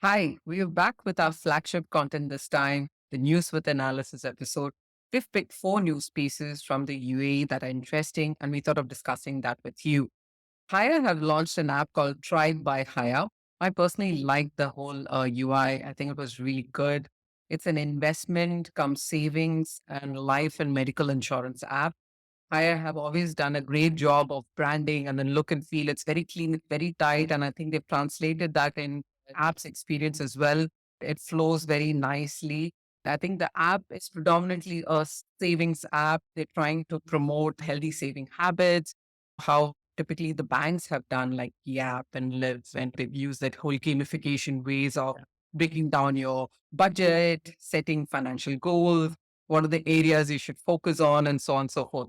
Hi, we are back with our flagship content this time, the News with Analysis episode. We've picked four news pieces from the UAE that are interesting, and we thought of discussing that with you. HAYAH have launched an app called TRIBE by HAYAH. I personally liked the whole UI. I think it was really good. It's an investment, come savings, and life and medical insurance app. I have always done a great job of branding and then look and feel. It's very clean, it's very tight. And I think they've translated that in apps experience as well. It flows very nicely. I think the app is predominantly a savings app. They're trying to promote healthy saving habits, how typically the banks have done, like Yap and Live, and they've used that whole gamification ways of breaking down your budget, setting financial goals, what are the areas you should focus on, and so on and so forth.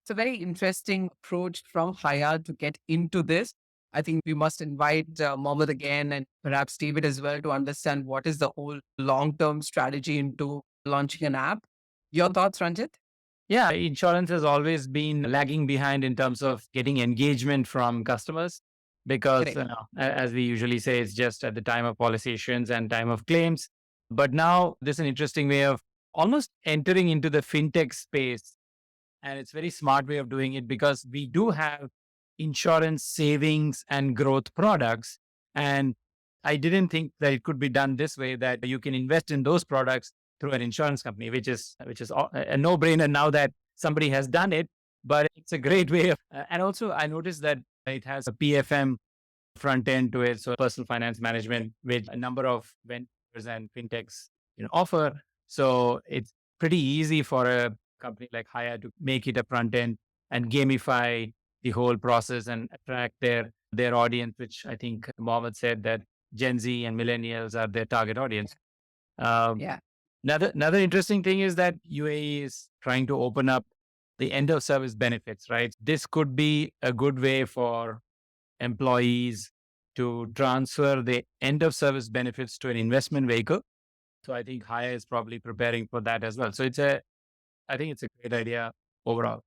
It's a very interesting approach from HAYAH to get into this. I think we must invite Mohammed again and perhaps David as well to understand what is the whole long term strategy into launching an app. Your thoughts, Ranjit? Yeah, insurance has always been lagging behind in terms of getting engagement from customers because, Correct. as we usually say, it's just at the time of policy issuance and time of claims. But now there's an interesting way of almost entering into the fintech space. And it's a very smart way of doing it because we do have insurance savings and growth products. And I didn't think that it could be done this way, that you can invest in those products through an insurance company, which is a no-brainer now that somebody has done it. But it's a great way of, and also I noticed that it has a PFM front end to it, so personal finance management, which a number of vendors and fintechs offer. So it's pretty easy for a company like HAYAH to make it a front end and gamify the whole process and attract their audience, which I think Mohammed said that Gen Z and millennials are their target audience. Um, Yeah. another interesting thing is that UAE is trying to open up the end of service benefits, right? This could be a good way for employees to transfer the end of service benefits to an investment vehicle. So I think HAYAH is probably preparing for that as well. So I think it's a great idea overall.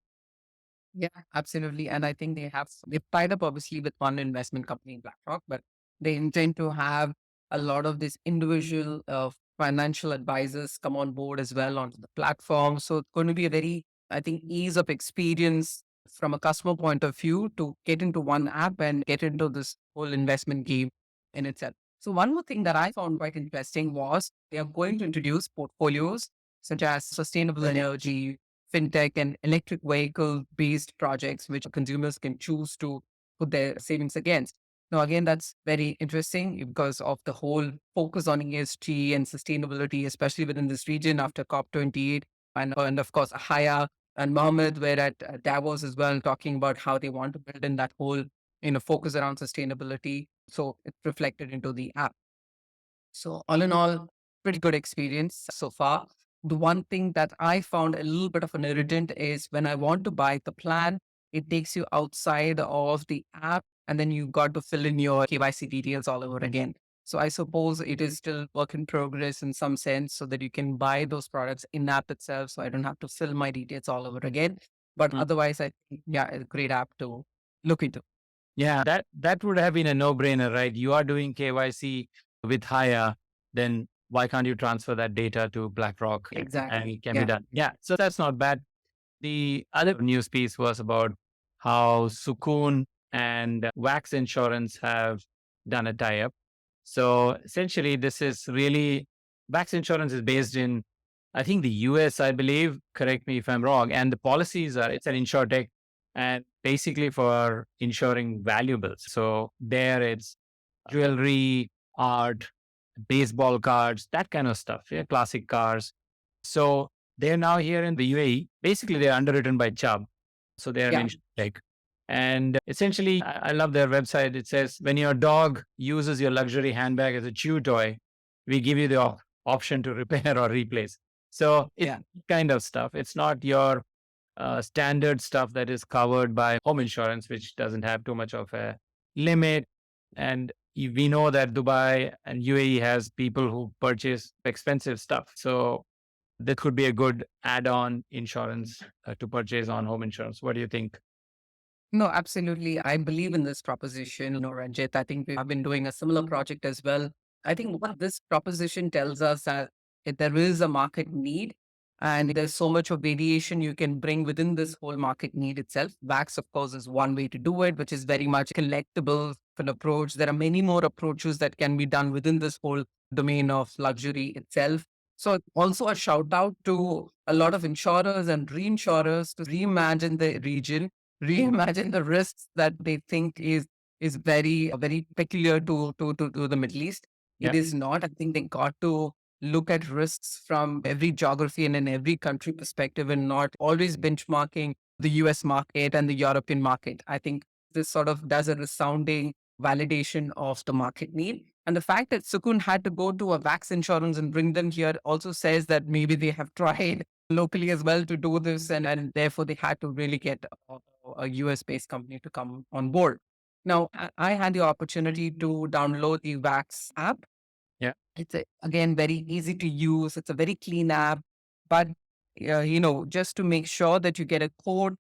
Yeah, absolutely. And I think they've tied up obviously with one investment company, BlackRock, but they intend to have a lot of these individual financial advisors come on board as well onto the platform. So it's going to be a very, I think, ease of experience from a customer point of view to get into one app and get into this whole investment game in itself. So one more thing that I found quite interesting was they are going to introduce portfolios such as sustainable energy, fintech and electric vehicle based projects, which consumers can choose to put their savings against. Now, again, that's very interesting because of the whole focus on ESG and sustainability, especially within this region after COP28. And of course, HAYAH and Mohammed were at Davos as well, talking about how they want to build in that whole focus around sustainability. So it's reflected into the app. So all in all, pretty good experience so far. The one thing that I found a little bit of an irritant is when I want to buy the plan, it takes you outside of the app and then you got to fill in your KYC details all over again. So I suppose it is still work in progress in some sense so that you can buy those products in app itself. So I don't have to fill my details all over again. But Mm. otherwise, I think, yeah, a great app to look into. Yeah, that would have been a no-brainer, right? You are doing KYC with HAYAH, then why can't you transfer that data to BlackRock and Exactly. it can be Yeah. done? Yeah, so that's not bad. The other news piece was about how Sukoon and Wax Insurance have done a tie-up. So essentially, this is really Wax Insurance is based in, I think, the US, I believe. Correct me if I'm wrong. And the policies are, it's an insurtech and basically for insuring valuables. So there it's jewelry, art, baseball cards, that kind of stuff. Yeah, classic cars. So they're now here in the UAE. Basically, they're underwritten by Chubb. So they're an Yeah. insurtech. And essentially, I love their website. It says, when your dog uses your luxury handbag as a chew toy, we give you the option to repair or replace. So it's Yeah. kind of stuff. It's not your standard stuff that is covered by home insurance, which doesn't have too much of a limit. And we know that Dubai and UAE has people who purchase expensive stuff. So that could be a good add-on insurance to purchase on home insurance. What do you think? No, absolutely. I believe in this proposition, Ranjit. I think we have been doing a similar project as well I think what this proposition tells us that if there is a market need and there's so much of variation you can bring within this whole market need itself. Wax, of course, is one way to do it, which is very much collectible an approach. There are many more approaches that can be done within this whole domain of luxury itself. So also a shout out to a lot of insurers and reinsurers to reimagine the region, reimagine the risks that they think is very peculiar to the Middle East. Yeah. It is not. I think they got to look at risks from every geography and in every country perspective and not always benchmarking the US market and the European market. I think this sort of does a resounding validation of the market need. And the fact that Sukoon had to go to a wax insurance and bring them here also says that maybe they have tried locally as well to do this and therefore they had to really get a US based company to come on board. Now, I had the opportunity to download the Wax app. Yeah. It's again very easy to use. It's a very clean app, but just to make sure that you get a code,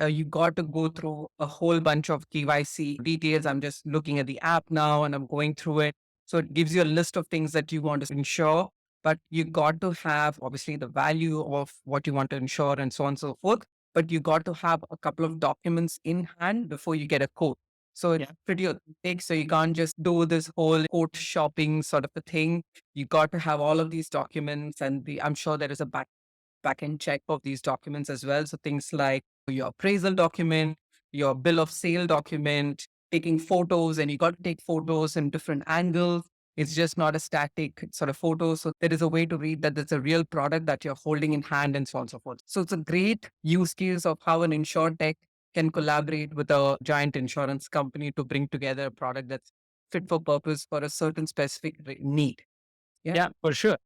you got to go through a whole bunch of KYC details. I'm just looking at the app now and I'm going through it. So it gives you a list of things that you want to insure, but you got to have obviously the value of what you want to insure and so on and so forth. But you got to have a couple of documents in hand before you get a quote. So it's pretty authentic. So you can't just do this whole quote shopping sort of a thing. You got to have all of these documents, and I'm sure there is a back-end check of these documents as well. So things like your appraisal document, your bill of sale document, taking photos, and you got to take photos in different angles. It's just not a static sort of photo. So there is a way to read that it's a real product that you're holding in hand and so on and so forth. So it's a great use case of how an insurtech can collaborate with a giant insurance company to bring together a product that's fit for purpose for a certain specific need. Yeah. Yeah, for sure.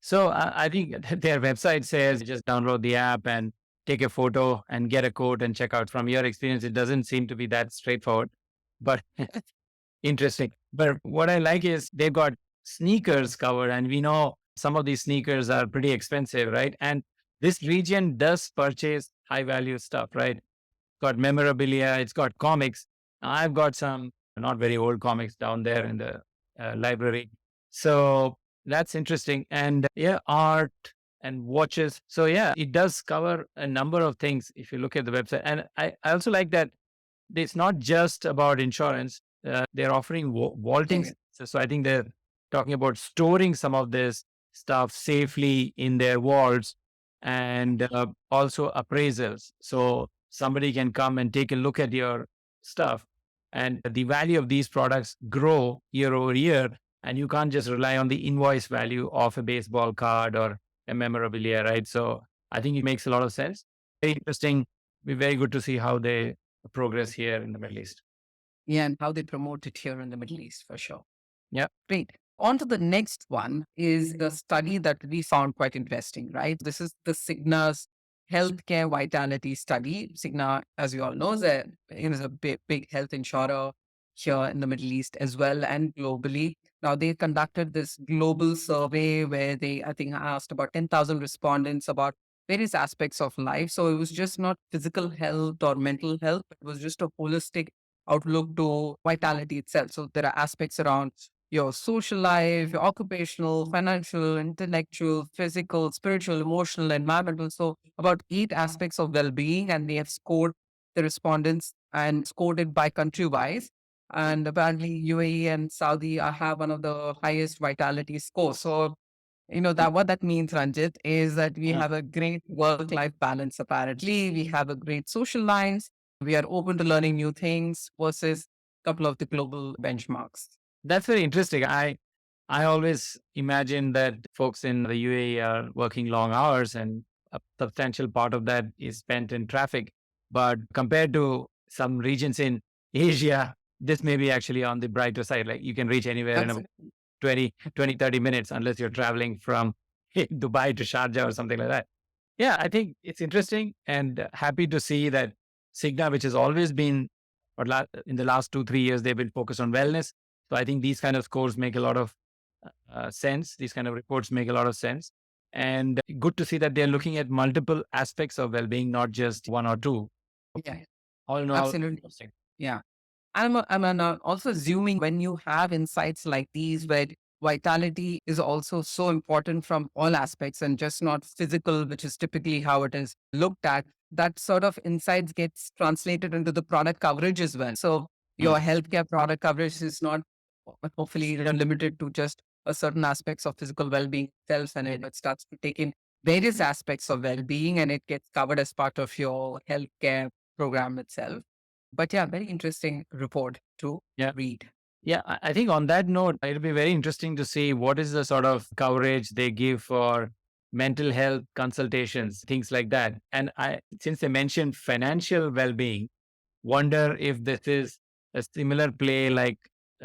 So I think their website says just download the app and take a photo and get a quote and check out. From your experience, it doesn't seem to be that straightforward, but interesting. But what I like is they've got sneakers covered, and we know some of these sneakers are pretty expensive, right? And this region does purchase high value stuff, right? Got memorabilia, it's got comics. I've got some not very old comics down there in the library. So that's interesting. And yeah, art and watches. So yeah, it does cover a number of things if you look at the website. And I also like that it's not just about insurance. They're offering vaulting. So I think they're talking about storing some of this stuff safely in their vaults and also appraisals. So somebody can come and take a look at your stuff and the value of these products grow year over year. And you can't just rely on the invoice value of a baseball card or a memorabilia, right? So I think it makes a lot of sense. Very interesting. Be very good to see how they progress here in the Middle East. Yeah, and how they promote it here in the Middle East for sure. Yeah. Great. On to the next one is the study that we found quite interesting, right? This is the Cigna's healthcare vitality study. Cigna, as you all know, is a big health insurer here in the Middle East as well and globally. Now, they conducted this global survey where they, I think, asked about 10,000 respondents about various aspects of life. So it was just not physical health or mental health, but it was just a holistic outlook to vitality itself. So there are aspects around your social life, your occupational, financial, intellectual, physical, spiritual, emotional, environmental. So about 8 aspects of well-being, and they have scored the respondents and scored it by country wise. And apparently UAE and Saudi have one of the highest vitality scores. So that what that means, Ranjit, is that we have a great work-life balance. Apparently, we have a great social lives. We are open to learning new things versus a couple of the global benchmarks. That's very interesting. I always imagine that folks in the UAE are working long hours and a substantial part of that is spent in traffic. But compared to some regions in Asia, this may be actually on the brighter side. Like you can reach anywhere in Absolutely. 30 minutes unless you're traveling from Dubai to Sharjah or something like that. Yeah, I think it's interesting and happy to see that Cigna, which has always been, or in the last 2, 3 years, they've been focused on wellness. So I think these kind of scores make a lot of sense. These kind of reports make a lot of sense. And good to see that they're looking at multiple aspects of well-being, not just one or two. Yeah, All in all, absolutely. Yeah. I'm also assuming when you have insights like these, where vitality is also so important from all aspects and just not physical, which is typically how it is looked at. That sort of insights gets translated into the product coverage as well. So Mm. your healthcare product coverage is not hopefully limited to just a certain aspects of physical well-being itself, and it starts to take in various aspects of well-being, and it gets covered as part of your healthcare program itself. But yeah, very interesting report to Yeah. read. Yeah, I think on that note, it'll be very interesting to see what is the sort of coverage they give for mental health consultations, things like that. And since they mentioned financial well-being, wonder if this is a similar play like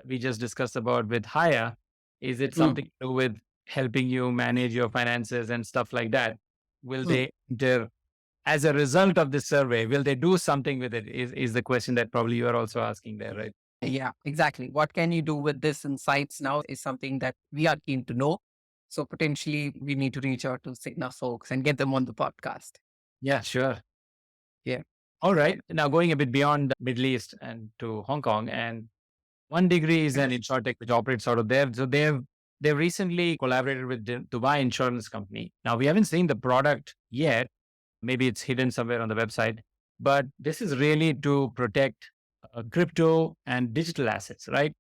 we just discussed about with Haya. Is it Mm, something to do with helping you manage your finances and stuff like that? Will mm. they enter as a result of this survey? Will they do something with it? Is the question that probably you are also asking there, right? Yeah, exactly. What can you do with this insights now is something that we are keen to know. So potentially we need to reach out to Cigna folks and get them on the podcast. Yeah, sure. Yeah. All right. Now going a bit beyond Middle East and to Hong Kong, and OneDegree is an insurtech which operates out of there. So they've recently collaborated with the Dubai Insurance Company. Now we haven't seen the product yet. Maybe it's hidden somewhere on the website, but this is really to protect crypto and digital assets, right?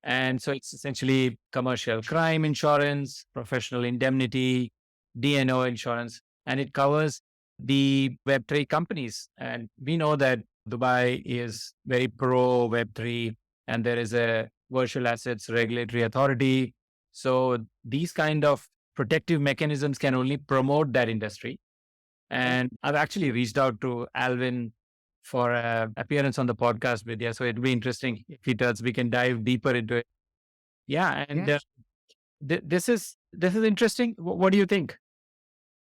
And so it's essentially commercial crime insurance, professional indemnity, D&O insurance, and it covers the Web3 companies. And we know that Dubai is very pro Web3, and there is a virtual assets regulatory authority. So these kind of protective mechanisms can only promote that industry. And I've actually reached out to Alvin for an appearance on the podcast, Vidya. So it'll be interesting if he does. We can dive deeper into it. Yeah, and Yeah. this is interesting. What do you think?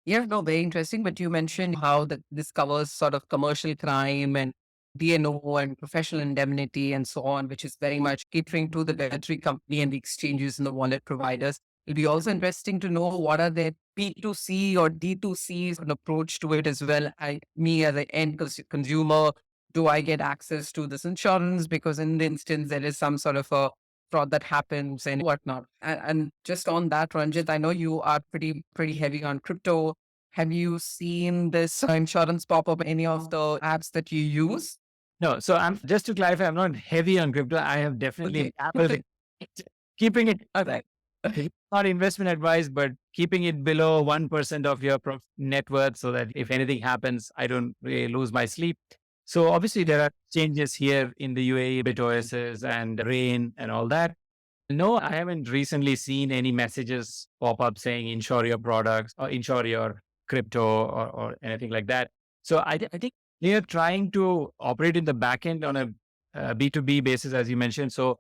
Yeah, no, very interesting. But you mentioned how this covers sort of commercial crime and DNO and professional indemnity and so on, which is very much catering to the Web3 company and the exchanges and the wallet providers. It'll be also interesting to know what are their P2C or D2C an approach to it as well. Me as an end consumer, do I get access to this insurance? Because in the instance, there is some sort of a fraud that happens and whatnot. And just on that, Ranjit, I know you are pretty heavy on crypto. Have you seen this insurance pop up any of the apps that you use? No, so I'm just to clarify, I'm not heavy on crypto. I have definitely dabbled in it. Keeping it Okay. not investment advice, but keeping it below 1% of your net worth so that if anything happens, I don't really lose my sleep. So obviously there are changes here in the UAE, BitOSs and Rain and all that. No, I haven't recently seen any messages pop up saying insure your products or insure your crypto or anything like that. So I think they are trying to operate in the back end on a B2B basis, as you mentioned. So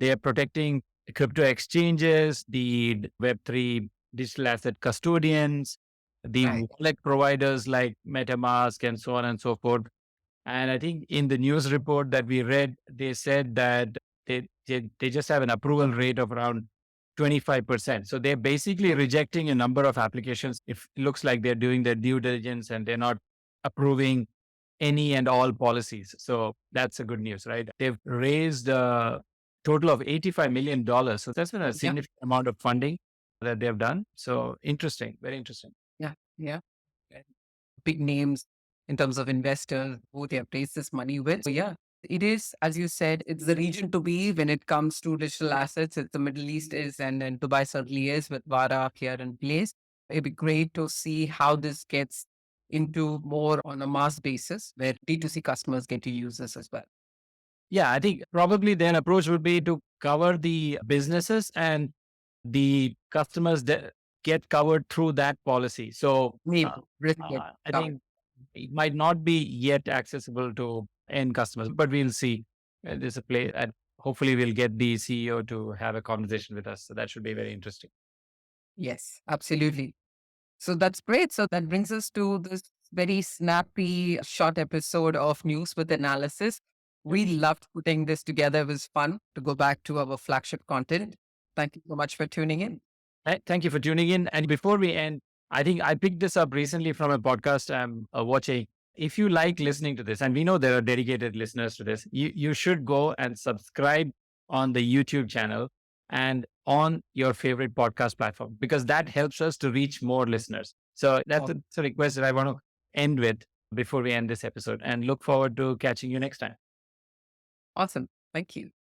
they are protecting crypto exchanges, the Web3 digital asset custodians, the Right. wallet providers like MetaMask and so on and so forth. And I think in the news report that we read, they said that they just have an approval rate of around 25%. So they're basically rejecting a number of applications. If it looks like they're doing their due diligence and they're not approving any and all policies. So that's a good news, right? They've raised a total of $85 million. So that's been a Yeah. significant amount of funding that they've done. So interesting, very interesting. Yeah. Yeah. Big names in terms of investors who they have raised this money with. So yeah, it is, as you said, it's the region to be when it comes to digital assets. It's the Middle East is, and Dubai certainly is with VARA here in place. It'd be great to see how this gets into more on a mass basis where D2C customers get to use this as well. Yeah, I think probably their approach would be to cover the businesses and the customers that get covered through that policy. So Maybe risk get I covered. think it might not be yet accessible to end customers, but we'll see. There's a play, and hopefully we'll get the CEO to have a conversation with us. So that should be very interesting. Yes, absolutely. So that's great. So that brings us to this very snappy, short episode of News with Analysis. We loved putting this together. It was fun to go back to our flagship content. Thank you so much for tuning in. Thank you for tuning in. And before we end, I think I picked this up recently from a podcast I'm watching. If you like listening to this, and we know there are dedicated listeners to this, you should go and subscribe on the YouTube channel and on your favorite podcast platform, because that helps us to reach more listeners. So that's Awesome. a request that I want to end with before we end this episode, and look forward to catching you next time. Awesome. Thank you.